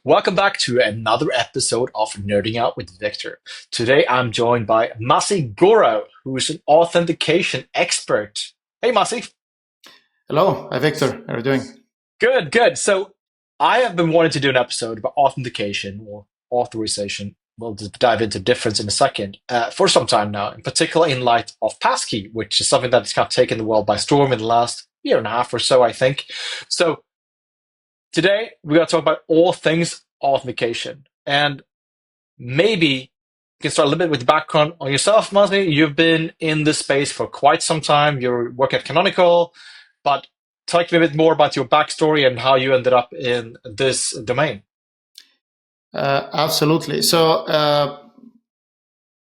Welcome back to another episode of Nerding Out with Victor. Today I'm joined by Massi Gori, who is an authentication expert. Hey, Massi. Hello, hi Victor. How are you doing? Good, good. So I have been wanting to do an episode about authentication or authorization. We'll just dive into difference in a second for some time now, in particular in light of Passkey, which is something that's kind of taken the world by storm in the last year and a half or so, I think. So today we're going to talk about all things authentication. And maybe you can start a little bit with the background on yourself, Masni. You've been in this space for quite some time. You're working at Canonical, but talk to me a bit more about your backstory and how you ended up in this domain. Absolutely. So,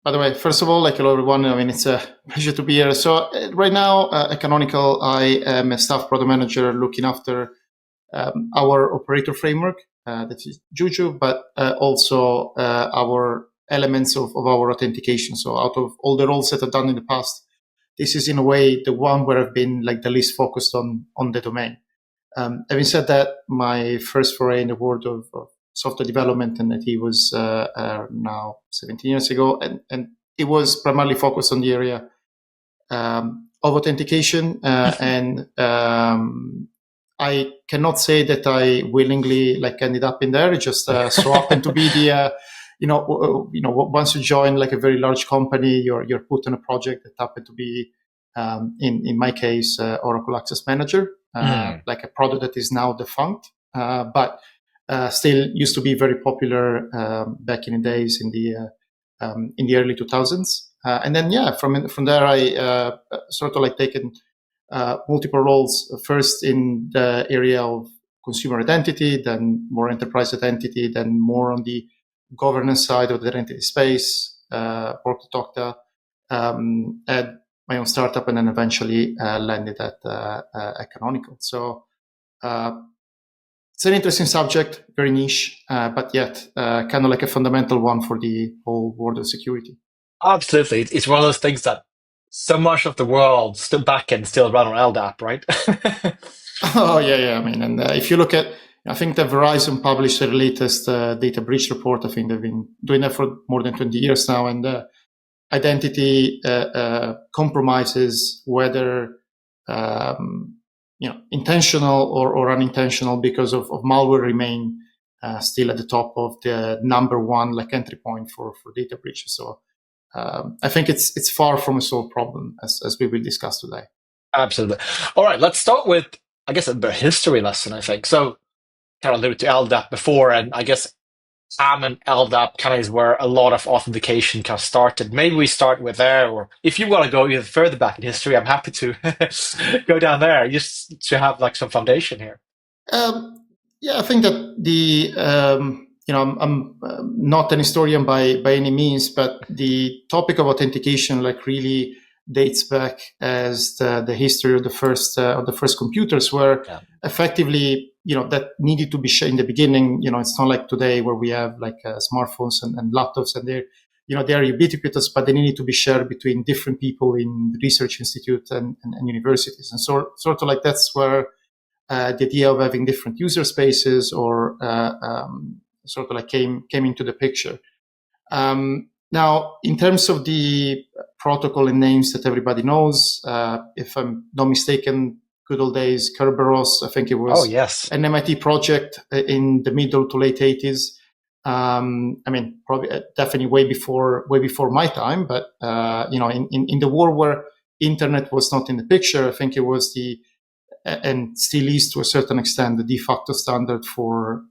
by the way, first of all, like hello everyone. I mean, it's a pleasure to be here. So, right now at Canonical, I am a staff product manager looking after our operator framework, that is Juju, but also our elements of our authentication. So, out of all the roles that I've done in the past, this is in a way the one where I've been like the least focused on the domain. Having said that, my first foray in the world of software development and IT was now 17 years ago, and it was primarily focused on the area of authentication. And I cannot say that I willingly like ended up in there. It just so happened to be the once you join like a very large company, you're put on a project that happened to be in my case Oracle Access Manager, like a product that is now defunct, but still used to be very popular back in the days in the early 2000s. And then from there I sort of like taken multiple roles, first in the area of consumer identity, then more enterprise identity, then more on the governance side of the identity space, worked at Okta, had my own startup, and then eventually landed at Canonical. So it's an interesting subject, very niche, but yet kind of like a fundamental one for the whole world of security. Absolutely. It's one of those things that so much of the world still back and still run on LDAP, right? Oh, yeah. I mean, and if you look at, I think that Verizon published their latest data breach report. I think they've been doing that for more than 20 years now. And identity compromises, whether intentional or unintentional, because of malware, remain still at the top of the number one like entry point for data breaches. So I think it's far from a solved problem, as we will discuss today. Absolutely. All right, let's start with, I guess, a history lesson, I think. So, kind of alluded to LDAP before, and I guess SAM and LDAP kind of is where a lot of authentication kind of started. Maybe we start with there, or if you want to go even further back in history, I'm happy to go down there just to have like some foundation here. Yeah, I think that I'm not an historian by any means, but the topic of authentication like really dates back as the history of the first computers, where effectively that needed to be shared in the beginning. It's not like today where we have like smartphones and laptops, and they are ubiquitous, but they need to be shared between different people in research institutes and universities, and sort of like that's where the idea of having different user spaces or sort of like came into the picture. Now, in terms of the protocol and names that everybody knows, if I'm not mistaken, good old days, Kerberos, I think it was an MIT project in the middle to late 80s. I mean, probably definitely way before my time, but in the world where internet was not in the picture, I think it was and still is to a certain extent the de facto standard for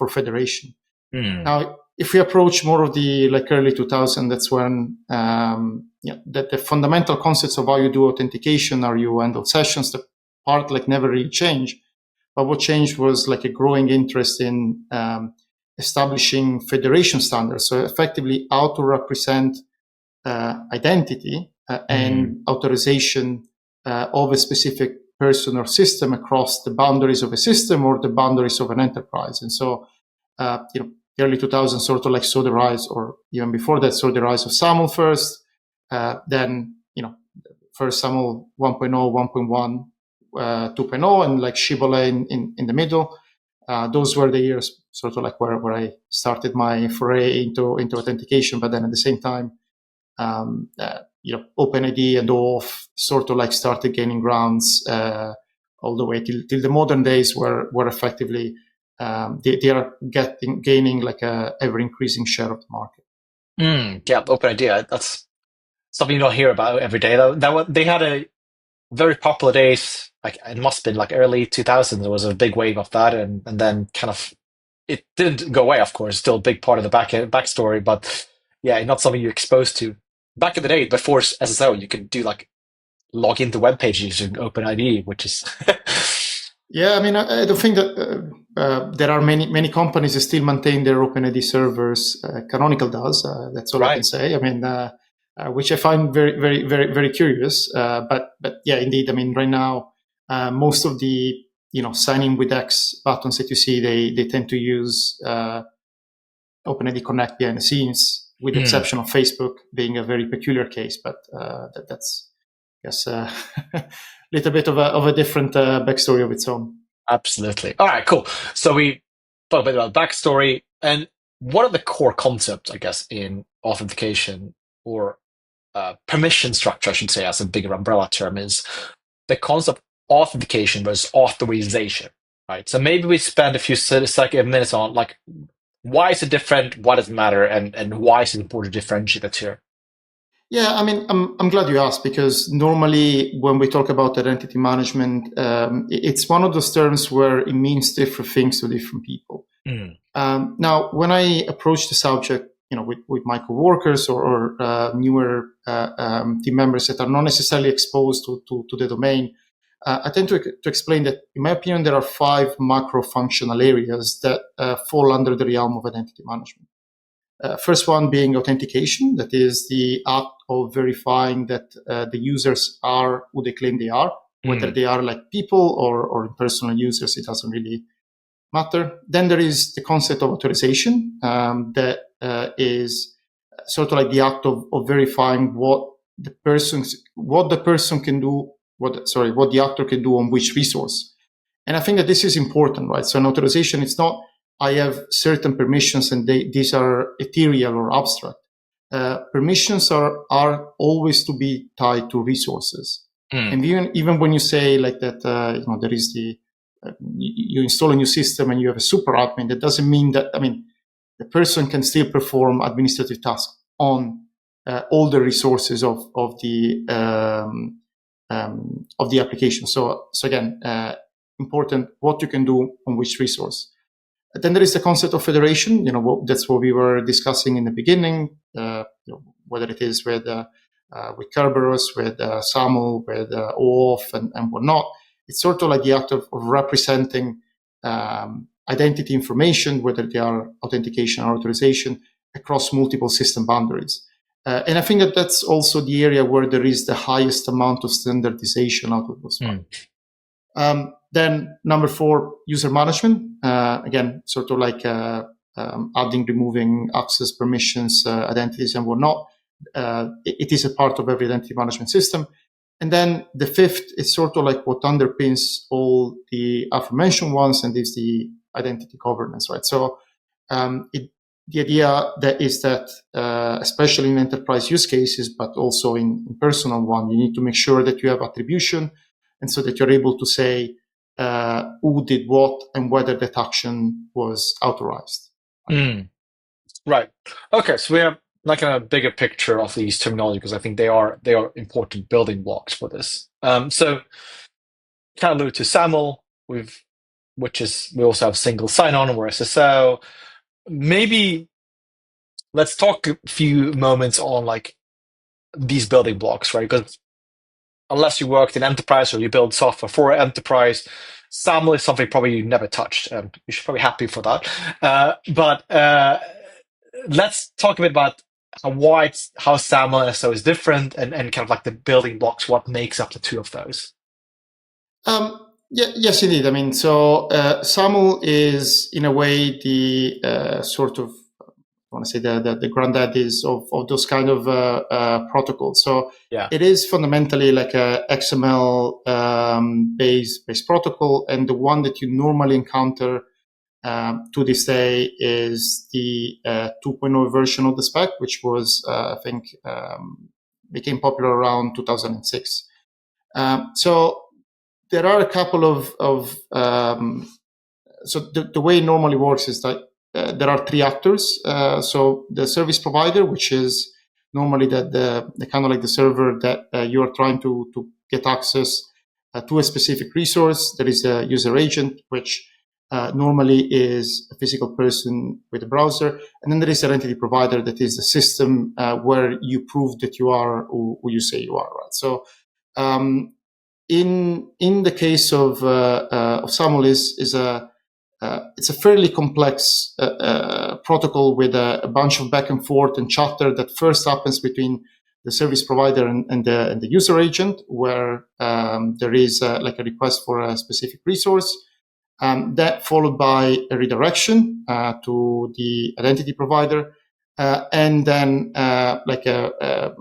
federation. Now, if we approach more of the like early 2000s, that's when that the fundamental concepts of how you do authentication, or you handle sessions, the part like never really changed. But what changed was like a growing interest in establishing federation standards. So effectively, how to represent identity and authorization of a specific person or system across the boundaries of a system or the boundaries of an enterprise. And so, the early 2000s sort of like saw the rise, or even before that, saw the rise of SAML first, then, first SAML 1.0, 1.1, 2.0, and like Shibboleth in the middle. Those were the years sort of like where I started my foray into authentication. But then at the same time, OpenID and OAuth sort of like started gaining grounds all the way till the modern days, where effectively they are gaining like a ever increasing share of the market. Yeah, OpenID. That's something you don't hear about every day. They had a very popular days. Like it must have been like early 2000s. There was a big wave of that, and then kind of it didn't go away. Of course, still a big part of the backstory, but yeah, not something you're exposed to. Back in the day, before SSO, you could do like log into web pages using OpenID, which is yeah. I mean, I don't think that there are many companies that still maintain their OpenID servers. Canonical does. That's all I can say. I mean, which I find very, very, very, very curious. But yeah, indeed. I mean, right now, most of the sign in with X buttons that you see, they tend to use OpenID Connect behind the scenes, with the exception of Facebook being a very peculiar case. But that's, I guess, a little bit of a different backstory of its own. Absolutely. All right, cool. So we talked a bit about backstory, and what are the core concepts, I guess, in authentication, or permission structure, I should say, as a bigger umbrella term, is the concept of authentication versus authorization, right? So maybe we spend a few minutes on like, why is it different? What does it matter? And why is it important to differentiate the two? Yeah, I mean, I'm glad you asked, because normally when we talk about identity management, it's one of those terms where it means different things to different people. Now, when I approach the subject, with my coworkers or newer team members that are not necessarily exposed to the domain, I tend to explain that, in my opinion, there are 5 macro functional areas that fall under the realm of identity management. First one being authentication, that is the act of verifying that the users are who they claim they are, whether they are like people or personal users, it doesn't really matter. Then there is the concept of authorization, that is sort of like the act of verifying what the actor can do on which resource. And I think that this is important, right? So an authorization, it's not I have certain permissions and these are ethereal or abstract. Permissions are always to be tied to resources. And even when you say like that, there is you install a new system and you have a super admin, that doesn't mean that, the person can still perform administrative tasks on all the resources of the application. So again, important what you can do on which resource. Then there is the concept of federation. That's what we were discussing in the beginning. Whether it is with Kerberos, with SAML, with OAuth, and whatnot. It's sort of like the act of representing identity information, whether they are authentication or authorization, across multiple system boundaries. And I think that that's also the area where there is the highest amount of standardization out of those. Then number 4, user management. Again, sort of like adding, removing access, permissions, identities, and whatnot. It is a part of every identity management system. And then the 5th is sort of like what underpins all the aforementioned ones, and is the identity governance, right? So the idea that is that, especially in enterprise use cases, but also in personal one, you need to make sure that you have attribution, and so that you're able to say who did what and whether that action was authorized. Right. Okay, so we have like a bigger picture of these terminology, because I think they are important building blocks for this. So kind of alluded to SAML, we also have single sign-on or SSO. Maybe let's talk a few moments on like these building blocks, right? Because unless you worked in enterprise or you build software for enterprise, SAML is something probably you never touched. You should probably be happy for that. But let's talk a bit about how SAML and SSO is different, and kind of like the building blocks, what makes up the two of those. Yes, indeed. So SAML is in a way the sort of, I want to say the granddaddies of those kind of protocols. So it is fundamentally like a XML based protocol, and the one that you normally encounter to this day is the 2.0 version of the spec, which was, I think, became popular around 2006. So there are a couple of so the way it normally works is that there are three actors. So the service provider, which is normally the kind of like the server that you are trying to get access to a specific resource. There is a user agent, which normally is a physical person with a browser. And then there is an identity provider that is the system where you prove that you are who you say you are, right? So in the case of SAML is it's a fairly complex protocol with a bunch of back and forth and chatter that first happens between the service provider and the user agent, where there is like a request for a specific resource, that followed by a redirection to the identity provider, and then like a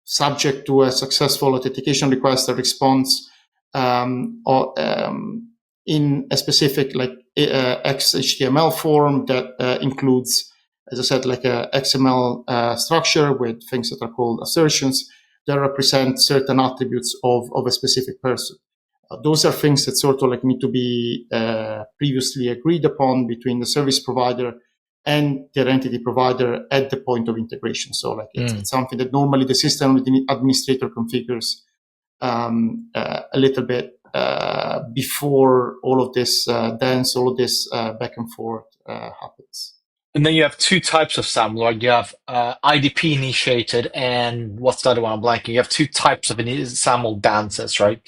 subject to a successful authentication request, a response in a specific like XHTML form that includes, as I said, like a XML structure with things that are called assertions that represent certain attributes of a specific person. Those are things that sort of like need to be previously agreed upon between the service provider and the identity provider at the point of integration. So like it's something that normally the system administrator configures a little bit before all of this dance, all of this back and forth happens. And then you have two types of SAML, right? You have IDP initiated, and what's the other one? I'm blanking. You have two types of SAML dances, right?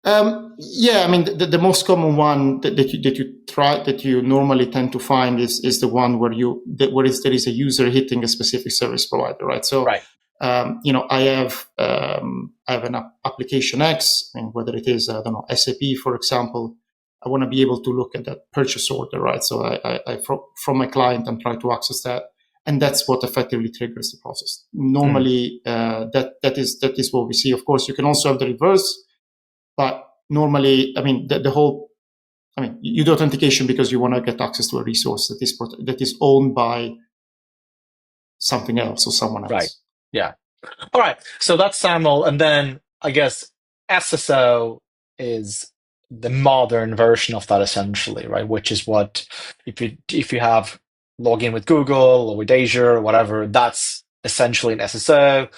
Yeah, I mean the most common one that you normally tend to find is the one where there is a user hitting a specific service provider, right? So, right. I have an application X, I mean, whether it is SAP, for example. I want to be able to look at that purchase order, right? So I from my client, I'm trying to access that, and that's what effectively triggers the process. Normally, that is what we see. Of course, you can also have the reverse. But normally, I mean, you do authentication because you want to get access to a resource that is owned by something else or someone else. Right. Yeah. All right. So that's SAML, and then I guess SSO is the modern version of that, essentially, right? Which is what if you have login with Google or with Azure or whatever, that's essentially an SSO.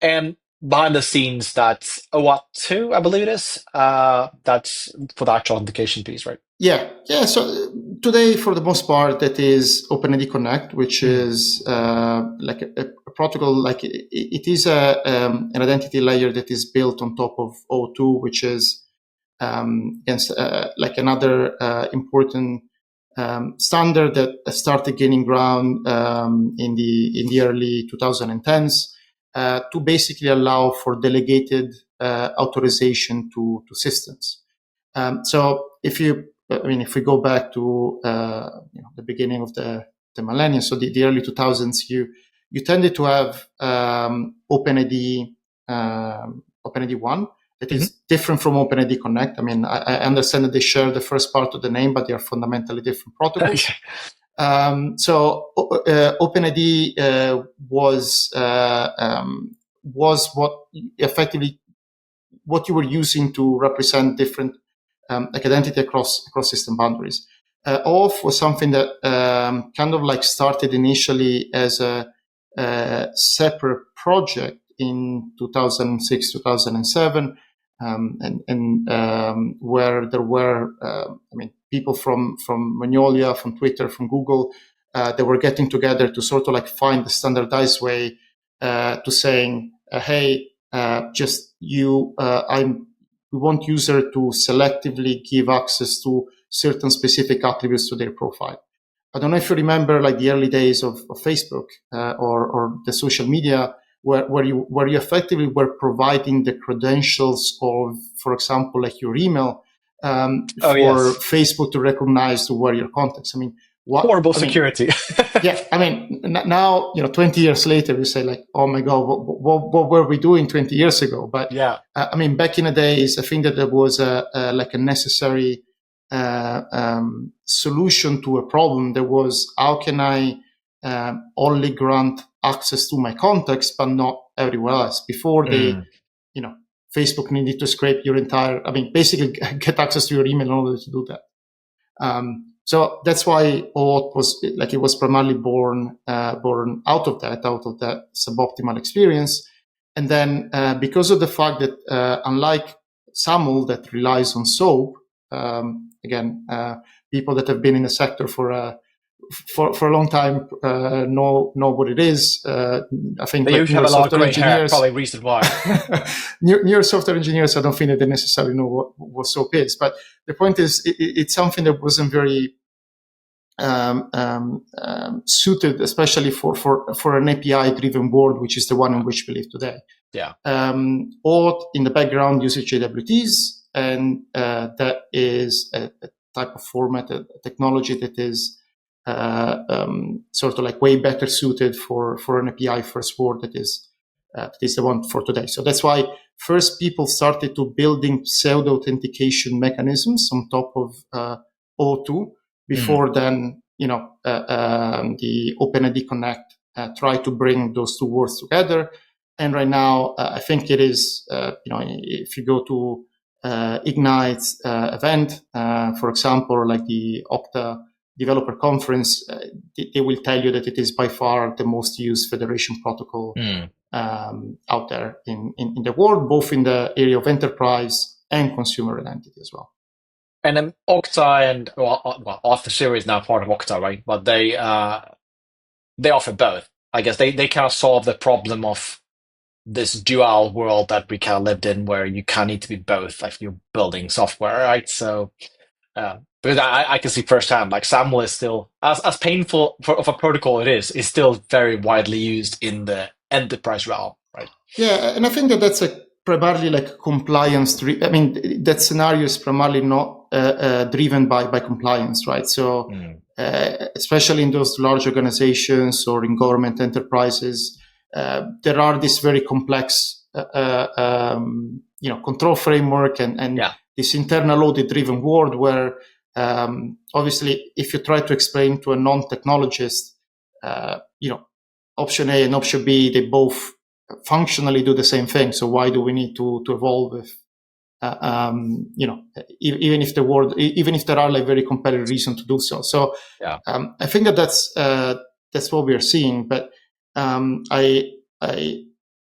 And behind the scenes, that's OAuth 2, I believe it is. That's for the actual authentication piece, right? Yeah. So today, for the most part, that is OpenID Connect, which is like a protocol. Like it is an identity layer that is built on top of OAuth 2, which is like another important standard that started gaining ground in the early 2010s. To basically allow for delegated authorization to systems. So if we go back to the beginning of the millennium, so the early 2000s, you tended to have OpenID 1 that is different from OpenID Connect. I mean, I understand that they share the first part of the name, but they are fundamentally different protocols. So OpenID was what effectively what you were using to represent different like identity across system boundaries. OAuth was something that kind of like started initially as a separate project in 2006, 2007. Where there were, people from Magnolia, from Twitter, from Google, they were getting together to sort of like find the standardized way to saying, hey, we want user to selectively give access to certain specific attributes to their profile. I don't know if you remember like the early days of Facebook or the social media, where you effectively were providing the credentials of, for example, like your email Facebook to recognize to where your contacts. I mean, horrible security. Yeah, I mean, now 20 years later, you say like, oh my God, what were we doing 20 years ago? But yeah, I mean, back in the days, I think that there was like a necessary solution to a problem that was, how can I only grant access to my contacts, but not everywhere else? Before Facebook needed to scrape your entire, basically get access to your email in order to do that. So that's why OAuth was primarily born out of that suboptimal experience. And then because of the fact that unlike SAML that relies on SOAP, people that have been in the sector for a long time know what it is. I think they usually have a lot of gray hair, probably reason why. Newer software engineers, I don't think that they necessarily know what SOAP is. But the point is, it's something that wasn't very suited, especially for an API-driven world, which is the one in which we live today. Yeah. OAuth in the background uses JWTs, and that is a type of format, a technology that is sort of like way better suited for an API first world that is the one for today. So that's why first people started to building pseudo authentication mechanisms on top of OAuth2. Before then, the OpenID Connect tried to bring those two worlds together. And right now, I think it is, if you go to Ignite's event, for example, like the Okta Developer Conference, they will tell you that it is by far the most used federation protocol out there in the world, both in the area of enterprise and consumer identity as well. And then Okta and Auth0 is now part of Okta, right? But they offer both. I guess they kind of solve the problem of this dual world that we kind of lived in, where you kind of need to be both if you're building software, right? So, because I can see firsthand, like SAML is still as painful of a protocol it is still very widely used in the enterprise realm, right? Yeah, and I think that's primarily like compliance. That scenario is primarily not driven by compliance, right? So, especially in those large organizations or in government enterprises, there are this very complex, control framework and this internal audit-driven world where, obviously, if you try to explain to a non-technologist, option A and option B, they both functionally do the same thing. So why do we need to evolve with, even if there are like very compelling reasons to do so. So I think that's what we are seeing. But I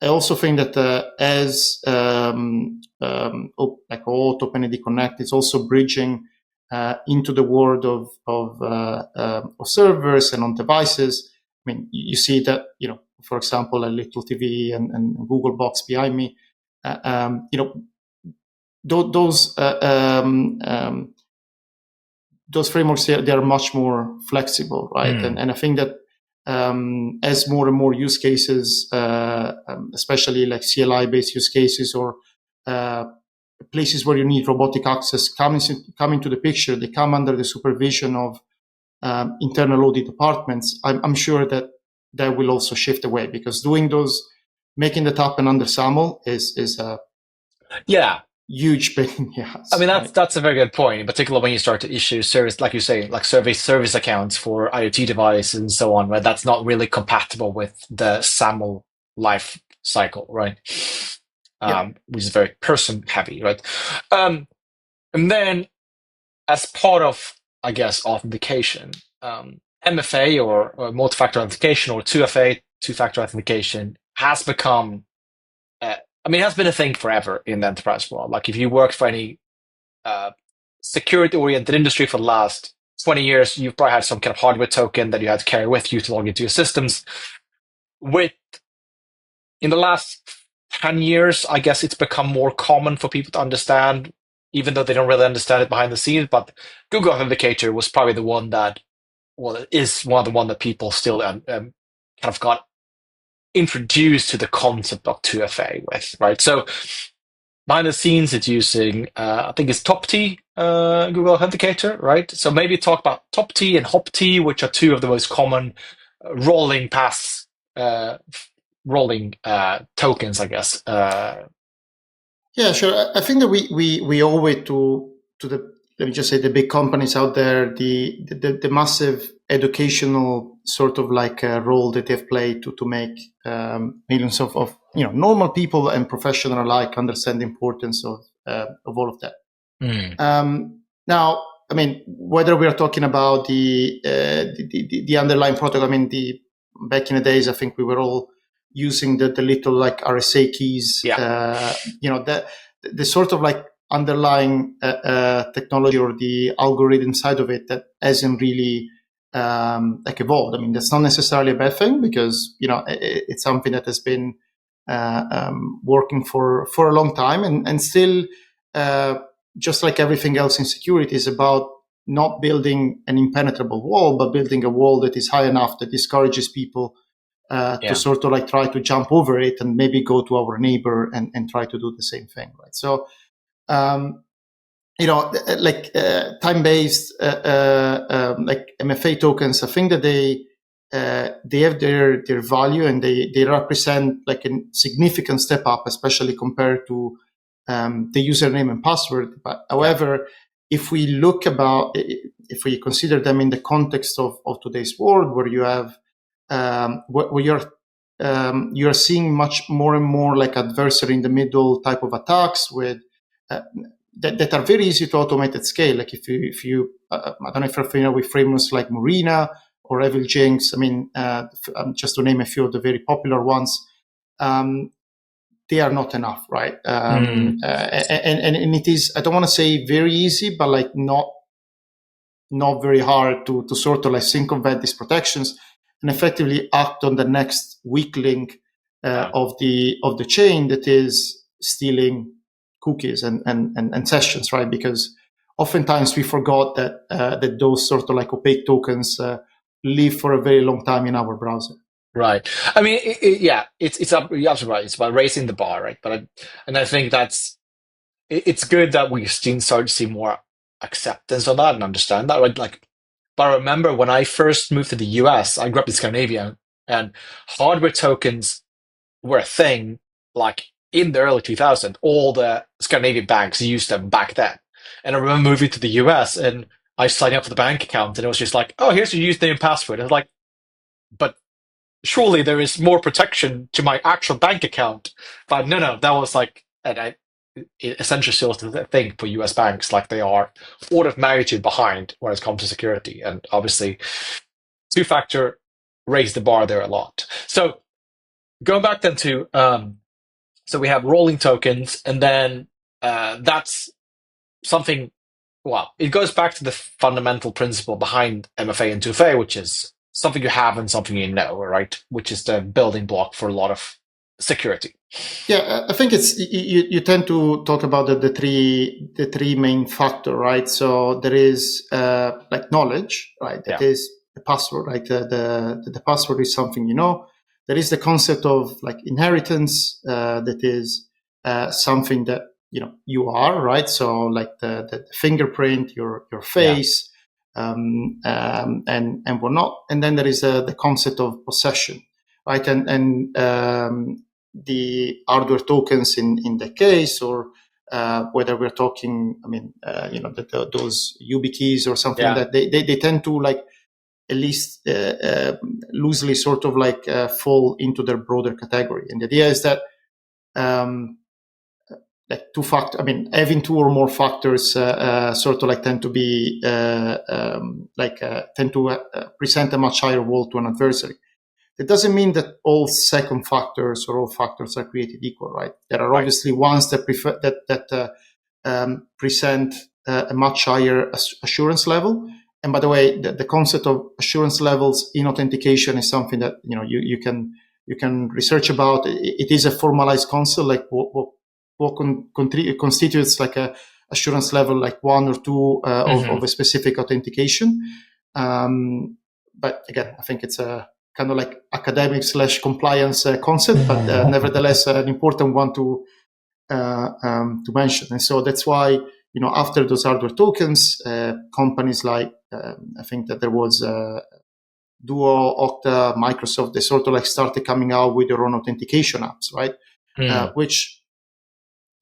also think that as like OAuth, OpenID Connect is also bridging into the world of servers and on devices. I mean, you see that, for example, a little TV and Google Box behind me, those frameworks, they are much more flexible, right? And I think that as more and more use cases, especially like CLI-based use cases or places where you need robotic access come into the picture, they come under the supervision of internal audit departments. I'm sure that will also shift away, because making that happen under SAML is a huge pain. I mean, that's a very good point, in particular when you start to issue service, like you say, like service accounts for IoT devices and so on, right? That's not really compatible with the SAML life cycle, right? Which is very person heavy, right? And then as part of, I guess, authentication, MFA or multi-factor authentication or 2FA, two-factor authentication has become, it has been a thing forever in the enterprise world. Like if you worked for any security-oriented industry for the last 20 years, you've probably had some kind of hardware token that you had to carry with you to log into your systems. In the last 10 years, I guess it's become more common for people to understand, even though they don't really understand it behind the scenes. But Google Authenticator was probably the one that, is one of the one that people still kind of got introduced to the concept of 2FA with, right? So behind the scenes, it's using, I think it's TopT, Google Authenticator, right? So maybe talk about TopT and HopT, which are two of the most common rolling tokens, I guess. Yeah, sure. I think that we owe it to the let me just say, the big companies out there, the massive educational sort of like role that they've played to make millions of normal people and professional alike understand the importance of all of that. Now, I mean, whether we are talking about the underlying protocol, I mean, back in the days, I think we were all using the little like RSA keys, the sort of like underlying technology or the algorithm side of it that hasn't really like evolved. I mean, that's not necessarily a bad thing, because it's something that has been working for a long time, and still, just like everything else in security, is about not building an impenetrable wall, but building a wall that is high enough that discourages people to sort of like try to jump over it and maybe go to our neighbor and try to do the same thing, right? So, like time-based like MFA tokens, I think that they have their value, and they represent like a significant step up, especially compared to the username and password. But however, if we consider them in the context of today's world, where you have where you're seeing much more and more like adversary in the middle type of attacks with that are very easy to automate at scale. Like if you I don't know if you're familiar with frameworks like Marina or Evil Jinx. I mean, just to name a few of the very popular ones. They are not enough, right? And it is, I don't want to say very easy, but like not very hard to sort of like circumvent these protections and effectively act on the next weak link of the chain that is stealing cookies and sessions, right? Because oftentimes we forgot that those sort of like opaque tokens live for a very long time in our browser. Right. I mean, you're absolutely right. It's about raising the bar, right? I think it's good that we start to see more acceptance of that and understand that, right? Like, but I remember when I first moved to the US, I grew up in Scandinavia, and hardware tokens were a thing. Like in the early 2000s, all the Scandinavian banks used them back then. And I remember moving to the US, and I signed up for the bank account, and it was just like, oh, here's your username and password. I was like, but surely there is more protection to my actual bank account. But no, that was like, it essentially still the thing for US banks. Like, they are order of magnitude behind when it comes to security. And obviously, two-factor raised the bar there a lot. So going back then to, so we have rolling tokens, and then that's something, well, it goes back to the fundamental principle behind MFA and 2FA, which is something you have and something you know, right? Which is the building block for a lot of security. Yeah, I think it's you tend to talk about the three main factor, right? So there is like knowledge, right? That is the password, right? The password is something you know. There is the concept of like inheritance, that is something that you are, right? So like the fingerprint, your face. And whatnot. And then there is the concept of possession, right? And the hardware tokens in the case, or whether we're talking, I mean, those YubiKeys or something that they tend to like at least loosely sort of like fall into their broader category. And the idea is that like two-factor, I mean, having two or more factors sort of like tend to be tend to present a much higher wall to an adversary. That doesn't mean that all second factors or all factors are created equal, right? There are obviously ones that present a much higher assurance level. And by the way, the concept of assurance levels in authentication is something that you can research about. It is a formalized concept, like what constitutes like a assurance level, like 1 or 2 of a specific authentication. But again, I think it's a kind of like academic / compliance concept, but nevertheless an important one to mention. And so that's why after those hardware tokens, companies like I think that there was Duo, Okta, Microsoft, they sort of like started coming out with their own authentication apps, right? Which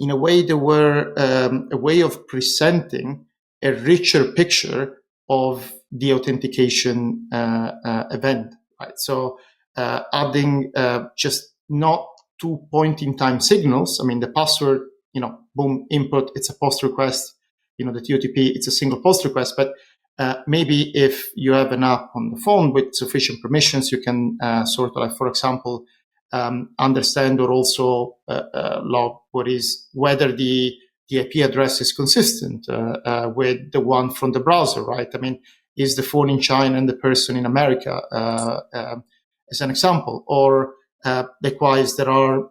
in a way they were a way of presenting a richer picture of the authentication event, right? So adding just not 2 point-in-time signals. I mean, the password, boom, input, it's a post request. The TOTP, it's a single post request. But maybe if you have an app on the phone with sufficient permissions, you can sort of like, for example, understand or also log whether the IP address is consistent with the one from the browser, right? I mean, is the phone in China and the person in America, as an example? Or likewise, there are,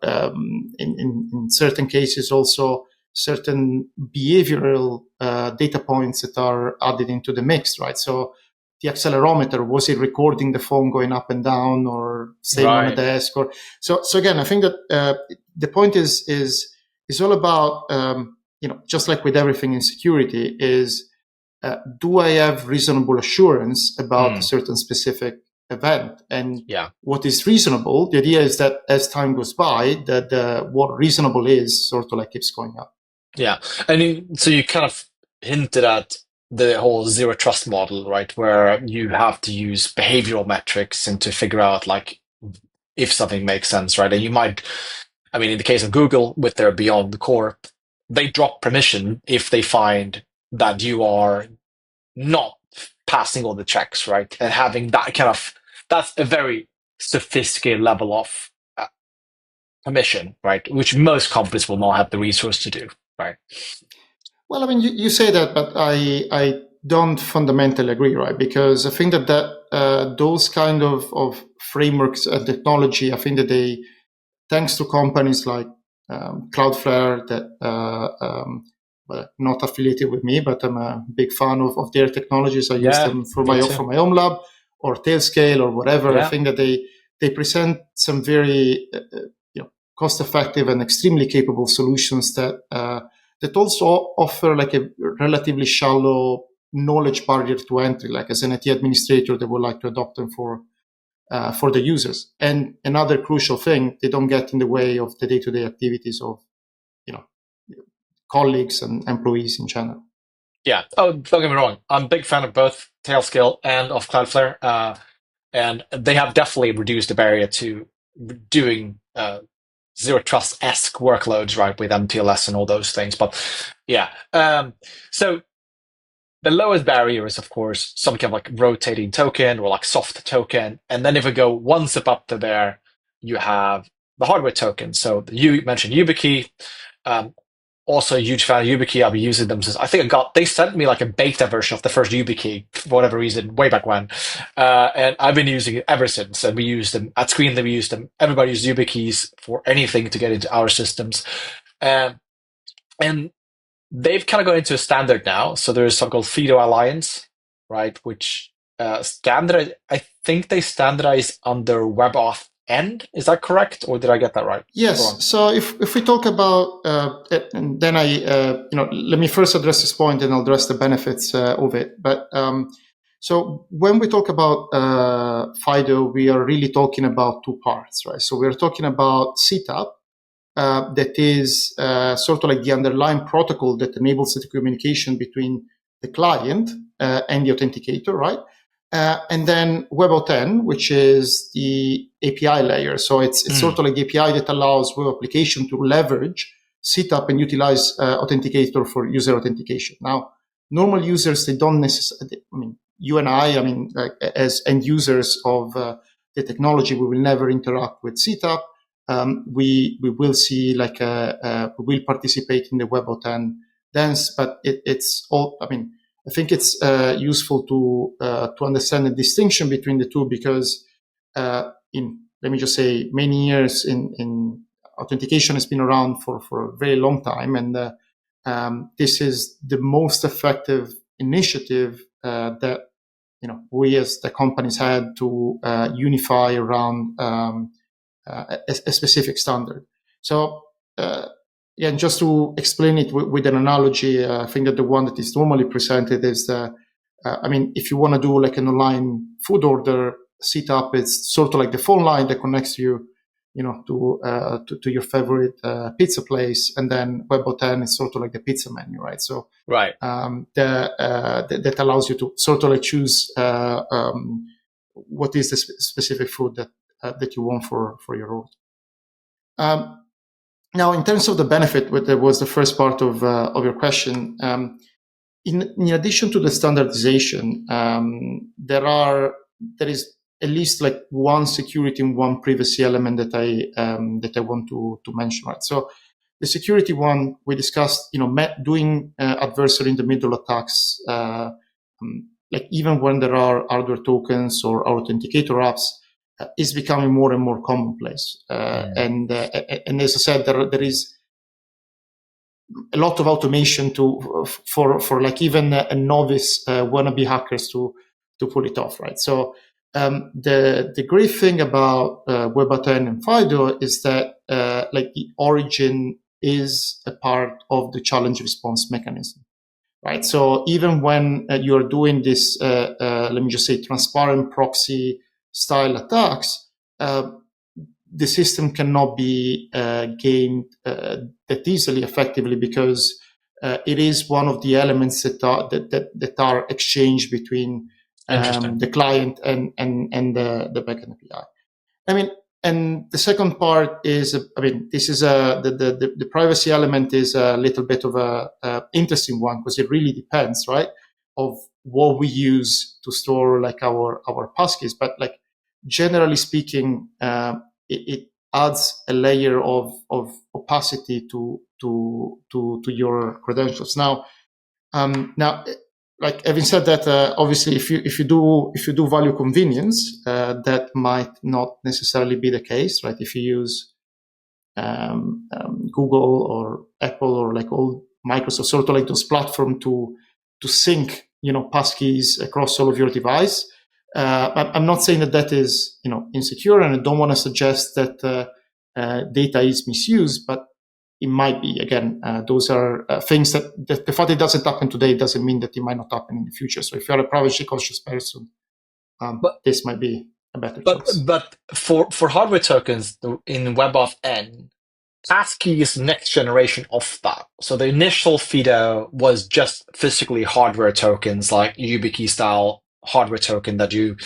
in certain cases, also certain behavioral data points that are added into the mix, right? So the accelerometer, was it recording the phone going up and down or staying on a desk? Or so again, I think that the point is all about, just like with everything in security, is do I have reasonable assurance about a certain specific event? And what is reasonable, the idea is that as time goes by, that what reasonable is sort of like keeps going up. Yeah. And so you kind of hinted at the whole zero trust model, right? Where you have to use behavioral metrics and to figure out like if something makes sense, right? And you might, I mean, in the case of Google with their Beyond the Core, they drop permission if they find that you are not passing all the checks, right? And having that kind of, that's a very sophisticated level of permission, right? Which most companies will not have the resource to do, right? Well, I mean, you say that, but I don't fundamentally agree, right? Because I think that those kind of frameworks and technology, I think that they, thanks to companies like Cloudflare that not affiliated with me, but I'm a big fan of their technologies. I use them for my own lab, or Tailscale or whatever. I think that they present some very cost-effective and extremely capable solutions that also offer like a relatively shallow knowledge barrier to entry. Like as an IT administrator, they would like to adopt them for the users. And another crucial thing, they don't get in the way of the day-to-day activities of colleagues and employees in general. Yeah. Oh, don't get me wrong. I'm a big fan of both Tailscale and of Cloudflare. And they have definitely reduced the barrier to doing zero trust-esque workloads, right, with MPLS and all those things. But yeah. So the lowest barrier is, of course, some kind of like rotating token or like soft token. And then if we go one step up to there, you have the hardware token. So you mentioned YubiKey. Also a huge fan of YubiKey. I've been using them since, I think they sent me like a beta version of the first YubiKey for whatever reason, way back when. And I've been using it ever since. And we use them at Screen, we use them. Everybody uses YubiKeys for anything to get into our systems. And they've kind of gone into a standard now. So there's something called FIDO Alliance, right? Which I think they standardize under WebAuthn. Is that correct, or did I get that right? Yes. So if we talk about, and then let me first address this point, and I'll address the benefits of it. But so when we talk about FIDO, we are really talking about two parts, right? So we're talking about CTAP, that is sort of like the underlying protocol that enables the communication between the client and the authenticator, right? And then WebAuthn, which is the API layer. So it's sort of like the API that allows web application to leverage CTAP and utilize Authenticator for user authentication. Now, normal users, they don't necessarily, you and I as end users of the technology, we will never interact with CTAP. We will see we will participate in the WebAuthn dance, but it's all, I think it's useful to understand the distinction between the two, because let me just say, many years in authentication has been around for a very long time, and this is the most effective initiative that we as the companies had to unify around a specific standard. So. And just to explain it with an analogy, I think that the one that is normally presented is if you want to do like an online food order, CTAP, it's sort of like the phone line that connects you to your favorite pizza place, and then WebAuthn is sort of like the pizza menu, right? So right, that allows you to sort of like choose what is the specific food that you want for your order. Now, in terms of the benefit, that was the first part of your question. In addition to the standardization, there is at least like one security and one privacy element that I want to mention, right? So the security one we discussed, doing adversary in the middle attacks, like even when there are hardware tokens or authenticator apps, is becoming more and more commonplace. And as I said, there is a lot of automation for like even a novice wannabe hackers to pull it off, right? So the great thing about WebAuthn and FIDO is that like the origin is a part of the challenge response mechanism, right? So even when you're doing this, let me just say, transparent proxy style attacks, the system cannot be gained that easily, effectively, because it is one of the elements that are exchanged between the client and the backend API. I mean, and the second part is, this is the privacy element is a little bit of a interesting one, because it really depends, right, of what we use to store like our passkeys. But like generally speaking, it adds a layer of opacity to your credentials. Now, like having said that, obviously, if you do value convenience, that might not necessarily be the case, right? If you use Google or Apple or like all Microsoft, sort of like those platforms to sync, passkeys across all of your device. I'm not saying that is, insecure, and I don't want to suggest that data is misused, but it might be. Again, those are things that the fact it doesn't happen today doesn't mean that it might not happen in the future. So if you're a privacy conscious person, this might be a better choice. But for hardware tokens in WebAuthn, Passkey is next generation of that. So the initial FIDO was just physically hardware tokens, like YubiKey style hardware token that you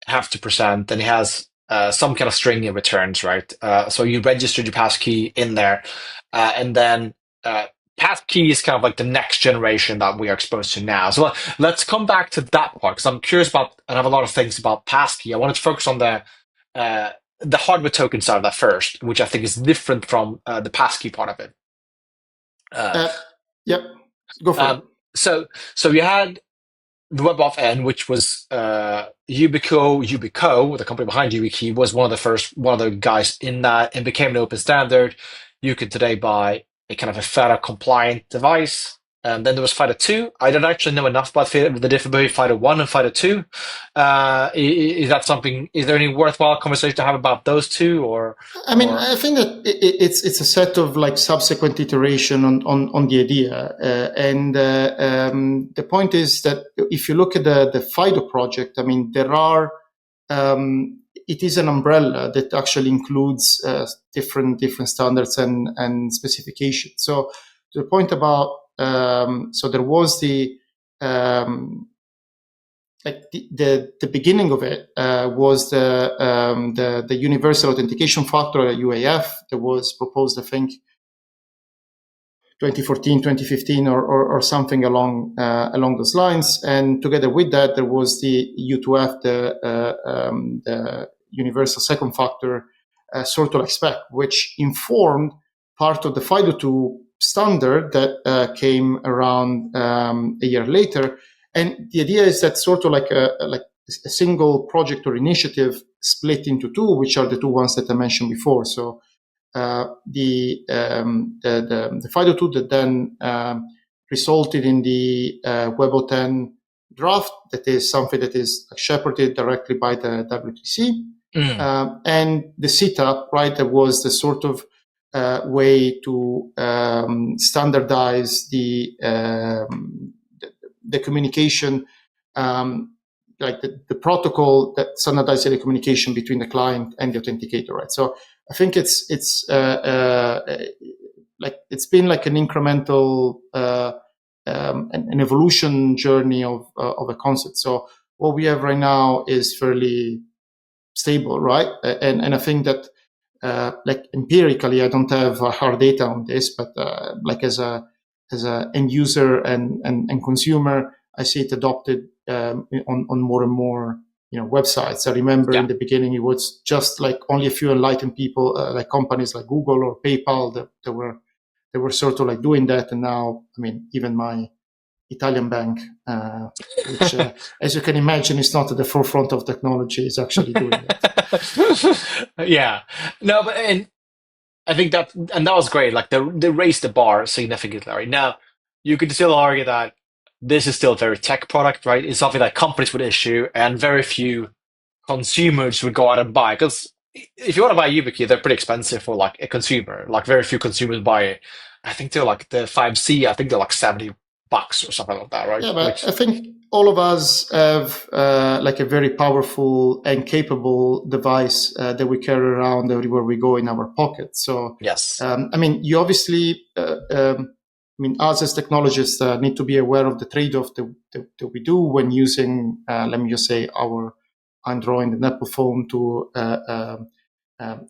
have to present, and it has some kind of string it returns, right? So you register your passkey in there, and then passkey is kind of like the next generation that we are exposed to now. So let's come back to that part, because I'm curious about, and I have a lot of things about passkey. I wanted to focus on the hardware token side of that first, which I think is different from the passkey part of it. Yep, go for it. So you had the WebAuthn, which was YubiKo, the company behind YubiKey, was one of the guys in that, and became an open standard. You could today buy a kind of a FIDO compliant device. And then there was FIDO2. I don't actually know enough about the difference between FIDO1 and FIDO2. Is that something? Is there any worthwhile conversation to have about those two? I think that it's a set of like subsequent iteration on the idea, and the point is that if you look at the FIDO project, there are it is an umbrella that actually includes different standards and specifications. So to the point about so there was the beginning of it was the universal authentication factor, UAF, that was proposed, I think, 2014, 2015, or something along those lines. And together with that, there was the U2F, the universal second factor, sort of like spec, which informed part of the FIDO2 standard that came around a year later. And the idea is that sort of like a single project or initiative split into two, which are the two ones that I mentioned before. So the FIDO2 that then resulted in the WebAuthn draft, that is something that is shepherded directly by the WTC, and the setup, right, that was the sort of way to standardize the communication, like the protocol that standardizes the communication between the client and the authenticator, right? So I think it's been like an incremental an evolution journey of a concept. So what we have right now is fairly stable, right? And I think that like empirically, I don't have hard data on this, but like as a end user and consumer, I see it adopted on more and more websites. I remember in the beginning it was just like only a few enlightened people, like companies like Google or PayPal that were sort of like doing that, and now I mean even my Italian bank, which, as you can imagine, is not at the forefront of technology, is actually doing it. Yeah, no, but and I think that was great. Like they raised the bar significantly. Right now, you could still argue that this is still a very tech product, right? It's something that companies would issue, and very few consumers would go out and buy. Because if you want to buy a YubiKey, they're pretty expensive for like a consumer. Like very few consumers buy it. I think they're like the 5C. I think they're like $70 or something like that, right? Yeah, but I think all of us have like a very powerful and capable device that we carry around everywhere we go in our pocket. So yes, I mean, you obviously, I mean, us as technologists need to be aware of the trade-off that we do when using, let me just say, our Android and Apple phone to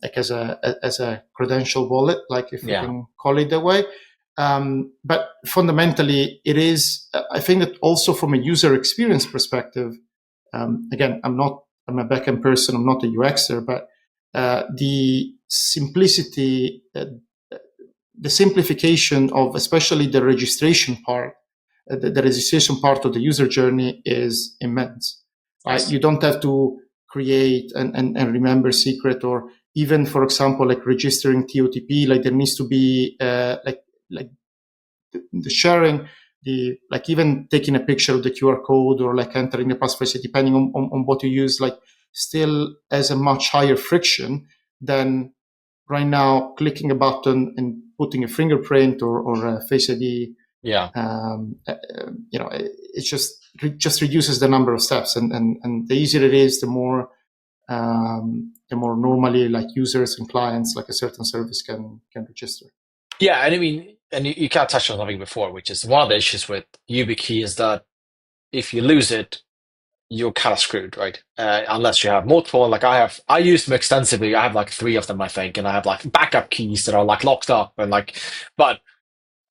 like as a credential wallet, like if we can call it that way. But fundamentally, it is, I think that also from a user experience perspective, again, I'm a backend person, I'm not a UXer, but the simplicity, the simplification of especially the registration part, the registration part of the user journey is immense. Right? You don't have to create and remember secret, or even, for example, like registering TOTP, like there needs to be like the sharing, like even taking a picture of the QR code or like entering the passphrase, depending on what you use, like still has a much higher friction than right now clicking a button and putting a fingerprint or a Face ID. Yeah. It just reduces the number of steps, and the easier it is, the more normally like users and clients like a certain service can register. Yeah, and I mean, and you can't touch on something before, which is one of the issues with YubiKey is that if you lose it, you're kind of screwed, right? Unless you have multiple. Like I use them extensively. I have like 3 of them, I think, and I have like backup keys that are like locked up and like. But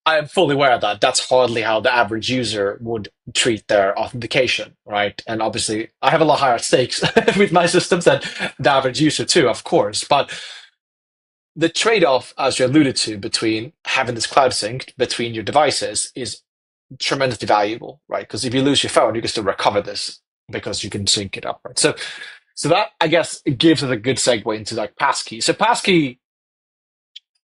I am fully aware of that. That's hardly how the average user would treat their authentication, right? And obviously, I have a lot higher stakes with my systems than the average user too, of course. But the trade-off, as you alluded to, between having this cloud sync between your devices is tremendously valuable, right? Because if you lose your phone, you can still recover this because you can sync it up, right? So that, I guess, it gives us a good segue into like Passkey. So Passkey,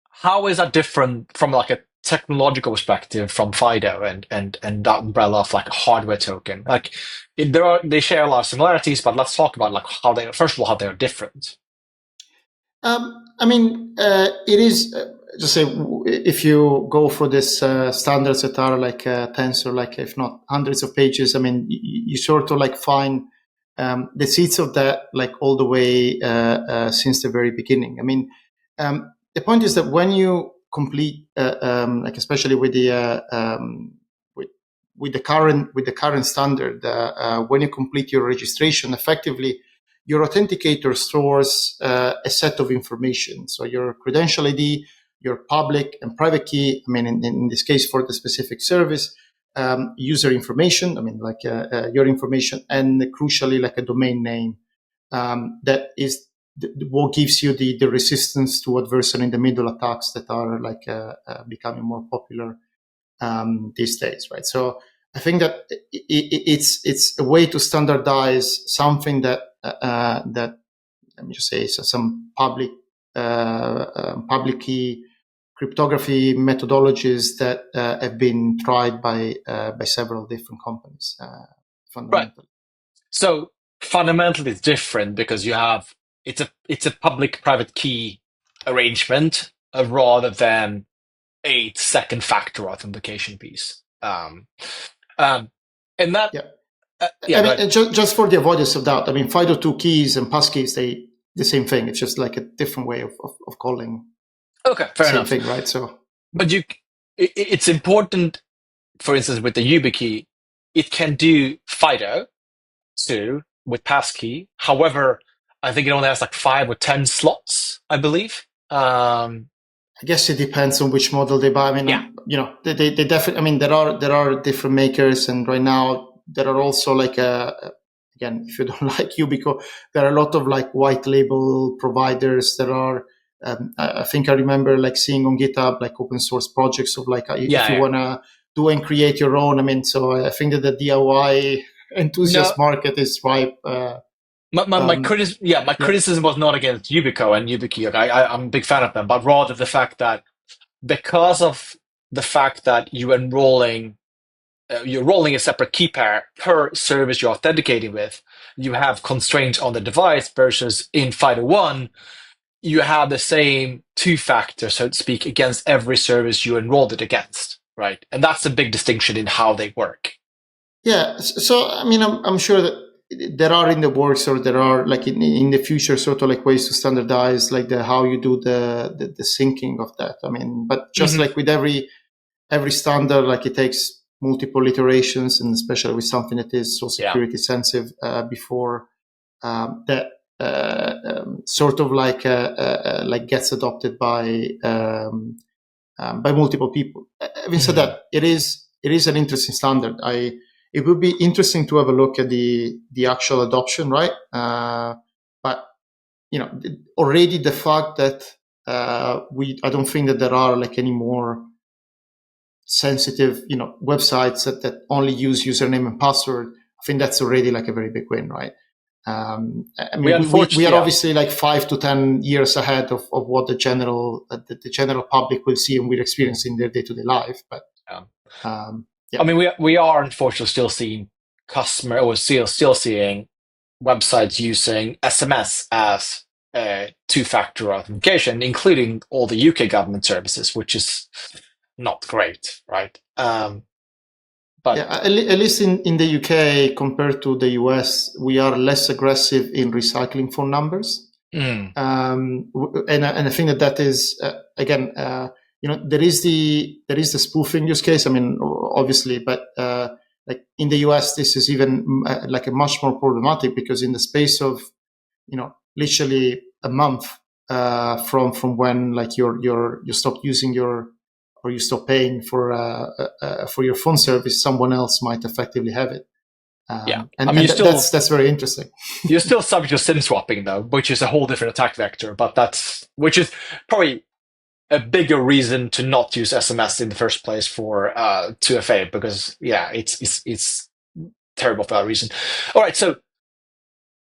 how is that different from like a technological perspective from FIDO and that umbrella of like a hardware token? Like they share a lot of similarities, but let's talk about like how they, first of all, how they're different. I mean, it is just say if you go for this standards that are like tens or like if not hundreds of pages. I mean, you sort of like find the seeds of that like all the way since the very beginning. I mean, the point is that when you complete like especially with the with the current standard, when you complete your registration, effectively your authenticator stores a set of information. So your credential ID, your public and private key, I mean, in this case for the specific service, user information, I mean, like your information, and crucially, like a domain name that is what gives you the resistance to adversary in the middle attacks that are like becoming more popular these days, right? So I think that it's a way to standardize something that let me just say some public key cryptography methodologies that have been tried by several different companies. Fundamentally, right. So fundamentally, it's different because you have it's a public-private key arrangement rather than a second factor authentication piece. And that, I mean, just for the avoidance of doubt, I mean, FIDO2 keys and Passkeys, the same thing. It's just like a different way of calling. Okay, fair enough. Same thing, right? So, but it's important. For instance, with the YubiKey, it can do FIDO2 with passkey. However, I think it only has like 5 or 10 slots, I believe. I guess it depends on which model they buy. I mean, they definitely. I mean, there are different makers, and right now there are also like again, if you don't like Yubico, there are a lot of like white label providers. There are, I think I remember like seeing on GitHub like open source projects of like if you wanna do and create your own. I mean, so I think that the DIY enthusiast market is ripe. My criticism was not against Yubico and YubiKey. I'm a big fan of them, but rather the fact that because of the fact that you're rolling a separate key pair per service you're authenticating with, you have constraints on the device versus in FIDO1, you have the same two-factor, so to speak, against every service you enrolled it against, right? And that's a big distinction in how they work. Yeah. So, I mean, I'm sure that there are in the works, or there are like in the future sort of like ways to standardize like how you do the syncing of that. I mean, but just like with every standard, like it takes multiple iterations, and especially with something that is so security sensitive before that sort of like gets adopted by multiple people. Having said that, it is an interesting standard. It would be interesting to have a look at the actual adoption, right? But already the fact that I don't think that there are like any more sensitive, websites that only use username and password. I think that's already like a very big win, right? I mean, we are obviously like 5 to 10 years ahead of what the general public will see and will experience in their day-to-day life. But I mean, we are unfortunately still seeing still seeing websites using SMS as two-factor authentication, including all the UK government services, which is not great, right? But at least in the UK compared to the US, we are less aggressive in recycling phone numbers. And I think that is again, there is the spoofing use case. I mean, obviously, but like in the US, this is even like a much more problematic, because in the space of literally a month from when like you stopped using or you stop paying for your phone service, someone else might effectively have it. And that's very interesting. You're still subject to SIM swapping, though, which is a whole different attack vector. But which is probably a bigger reason to not use SMS in the first place for 2FA, because it's terrible for that reason. All right, so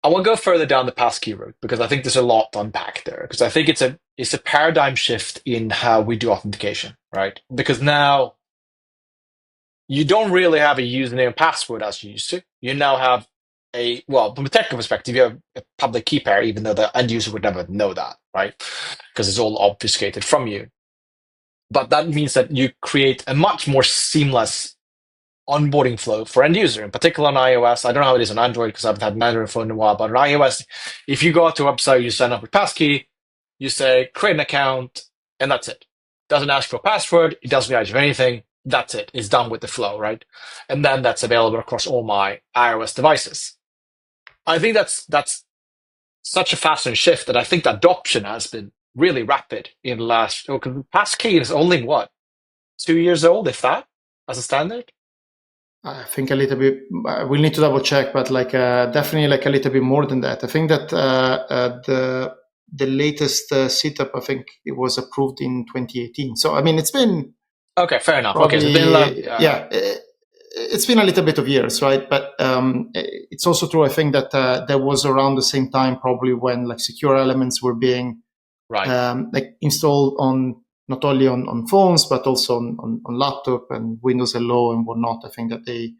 I want to go further down the passkey route, because I think there's a lot to unpack there. Because I think it's a paradigm shift in how we do authentication, right? Because now you don't really have a username and password as you used to. You now have from a technical perspective, you have a public key pair, even though the end user would never know that, right? Because it's all obfuscated from you. But that means that you create a much more seamless onboarding flow for end user, in particular on iOS. I don't know how it is on Android, because I haven't had an Android phone in a while, but on iOS, if you go to a website, you sign up with passkey, you say create an account, and that's it. Doesn't ask for a password, it doesn't ask for anything, that's it. It's done with the flow, right? And then that's available across all my iOS devices. I think that's such a fascinating shift, that I think the adoption has been really rapid in the last. Passkey is only 2 years old, if that, as a standard. I think a little bit. We'll need to double check, but like definitely like a little bit more than that. I think that the latest setup, I think it was approved in 2018. So I mean, it's been okay. Fair enough. Probably, okay, so it's been a little bit of years, right? But it's also true. I think that that was around the same time, probably when like secure elements were being like installed on not only on phones but also on laptop and Windows Hello and whatnot. I think that they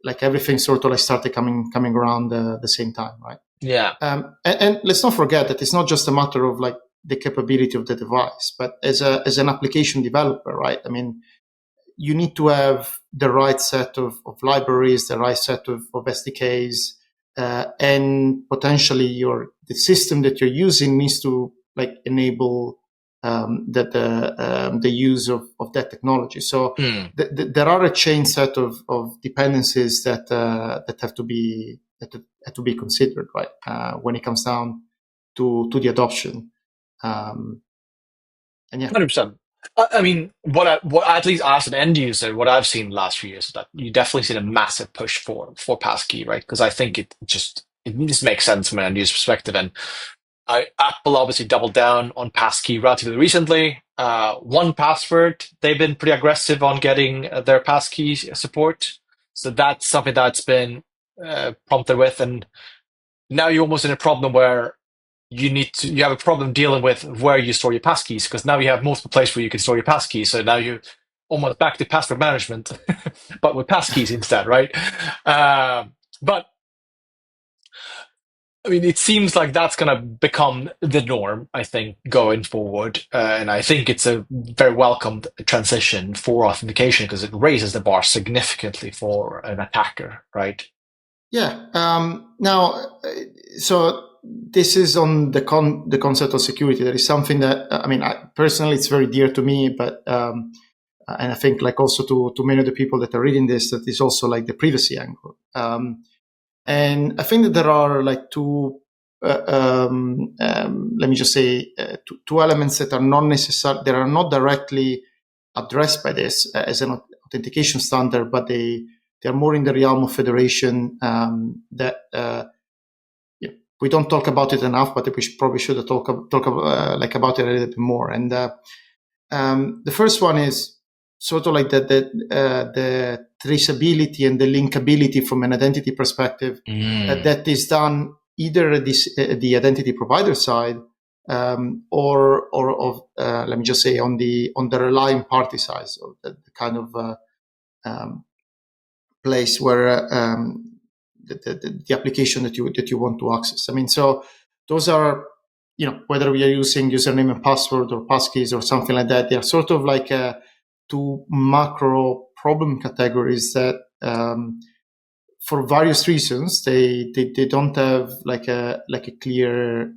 like everything sort of like started coming around the same time, right? Yeah. And let's not forget that it's not just a matter of like the capability of the device, but as an application developer, right? I mean, you need to have the right set of libraries, the right set of SDKs, and potentially the system that you're using needs to enable the use of that technology. So there are a chain set of dependencies that have to be considered, right? When it comes down to the adoption. And yeah, 100%. I mean, what at least as an end user, what I've seen the last few years is that you definitely see a massive push for passkey, right? Because I think it just makes sense from an end user perspective. And Apple obviously doubled down on passkey relatively recently. 1Password, they've been pretty aggressive on getting their passkey support. So that's something that's been prompted with. And now you're almost in a problem where you have a problem dealing with where you store your passkeys, because now you have multiple places where you can store your passkeys. So now you're almost back to password management, but with passkeys instead, right? But I mean, it seems like that's going to become the norm, I think, going forward. And I think it's a very welcomed transition for authentication because it raises the bar significantly for an attacker, right? Yeah. Now, so this is on the concept of security. That is something that, personally, it's very dear to me, but and I think also to many of the people that are reading this, that is also the privacy angle. And I think that there are two, let me just say, two elements that are not directly addressed by this as an authentication standard, but they're more in the realm of federation. That we don't talk about it enough, but we probably should talk about it a little bit more. And the first one is sort of the traceability and the linkability from an identity perspective that is done either at the identity provider side or of let me just say on the relying party side, so the kind of place where the application that you want to access. I mean, so those are, whether we are using username and password or passkeys or something like that, they are sort of two macro problem categories that, for various reasons, they don't have a clear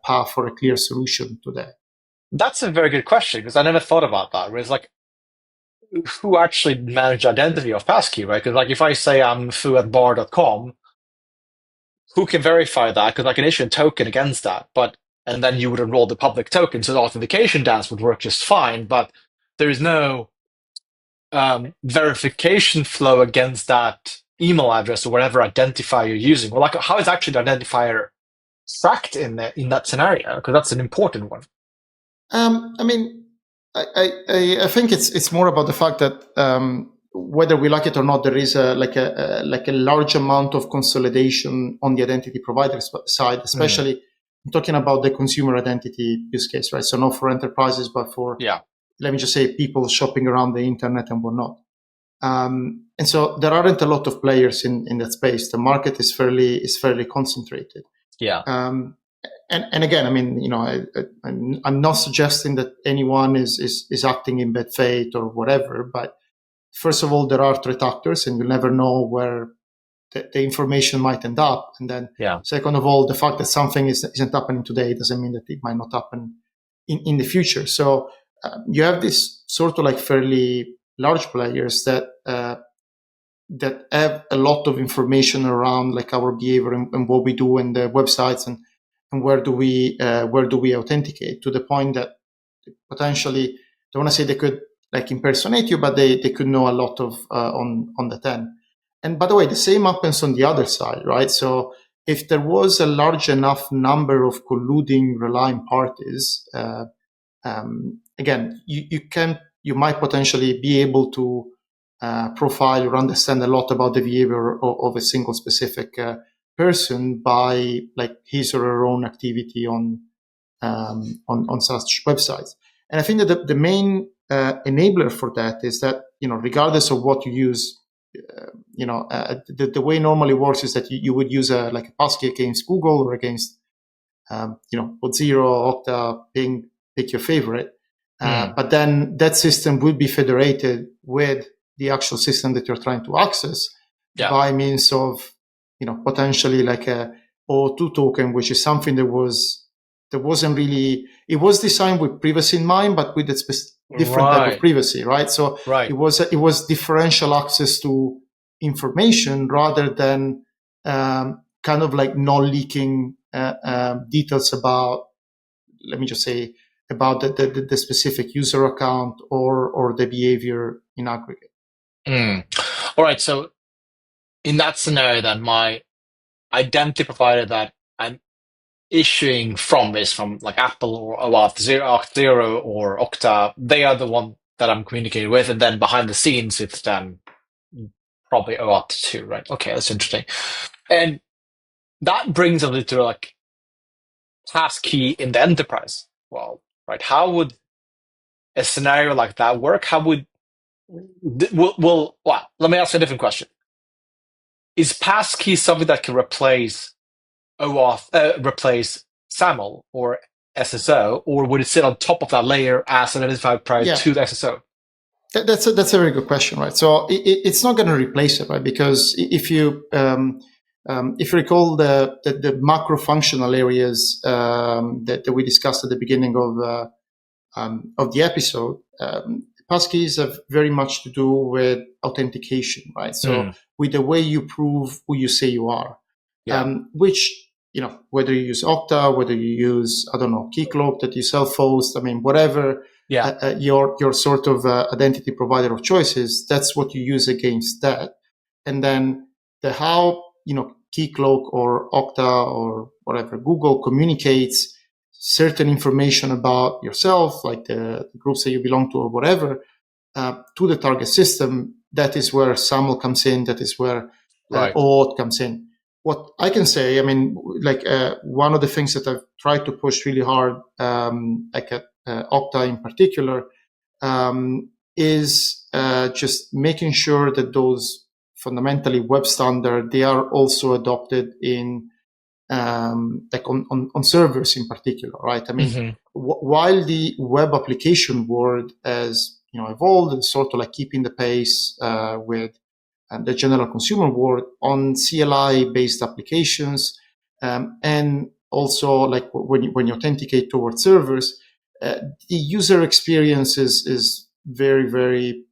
path or a clear solution to that. That's a very good question, because I never thought about that. Where it's who actually manage identity of passkey, right? Because if I say I'm foo@bar.com, who can verify that? Because I can issue a token against that, and then you would enroll the public token, so the authentication dance would work just fine. But there is no verification flow against that email address or whatever identifier you're using. Well, how is actually the identifier tracked in that scenario? Because that's an important one. I think it's more about the fact that whether we like it or not, there is a large amount of consolidation on the identity provider side, especially I'm talking about the consumer identity use case, right? So not for enterprises, but for let me just say people shopping around the internet and whatnot. And so there aren't a lot of players in that space. The market is fairly concentrated. Yeah. And again, I'm not suggesting that anyone is acting in bad faith or whatever, but first of all, there are threat actors, and you'll never know where the information might end up. And then, second of all, the fact that something isn't happening today doesn't mean that it might not happen in the future. So you have this sort of fairly large players that have a lot of information around our behavior and what we do in the websites and where do we authenticate, to the point that potentially, I don't want to say they could impersonate you, but they could know a lot of on that end. And by the way, the same happens on the other side, right? So if there was a large enough number of colluding relying parties, again, you might potentially be able to profile or understand a lot about the behavior of a single specific person by his or her own activity on such websites. And I think that the main enabler for that is that, regardless of what you use, the way it normally works is that you would use a passkey against Google or against, Zero, Okta, Ping, pick your favorite. But then that system would be federated with the actual system that you're trying to access by means of, potentially like a OAuth token, which is something that wasn't really, it was designed with privacy in mind, but with a different type of privacy, right? So it was differential access to information rather than kind of like non-leaking details about, let me just say, about the specific user account or the behavior in aggregate. All right. So in that scenario, then my identity provider that I'm issuing from is from like Apple or Auth0 or Okta. They are the one that I'm communicating with, and then behind the scenes, it's then probably OAuth2, right? Okay, that's interesting. And that brings us to like passkey in the enterprise world, right? How would a scenario like that work? How would well, let me ask you a different question. Is passkey something that can replace OAuth, replace SAML or SSO, or would it sit on top of that layer as an identifier prior to the SSO? That's a very good question, right? So it's not going to replace it, right? Because if you recall the macro functional areas that we discussed at the beginning of the episode, passkeys have very much to do with authentication, right? So with the way you prove who you say you are, which, whether you use Okta, whether you use, I don't know, Keycloak that you self-host, I mean, whatever your sort of identity provider of choice is, that's what you use against that. And then the how, Keycloak or Okta or whatever, Google communicates certain information about yourself, like the groups that you belong to or whatever, to the target system. That is where SAML comes in. That is where OAuth comes in. What I can say, I mean, like one of the things that I've tried to push really hard, like at Okta in particular, is just making sure that those fundamentally web standard, they are also adopted in like on servers in particular, right? I mean, while the web application world has evolved, it's sort of like keeping the pace with the general consumer world on CLI-based applications, and also like when you authenticate towards servers, the user experience is very, very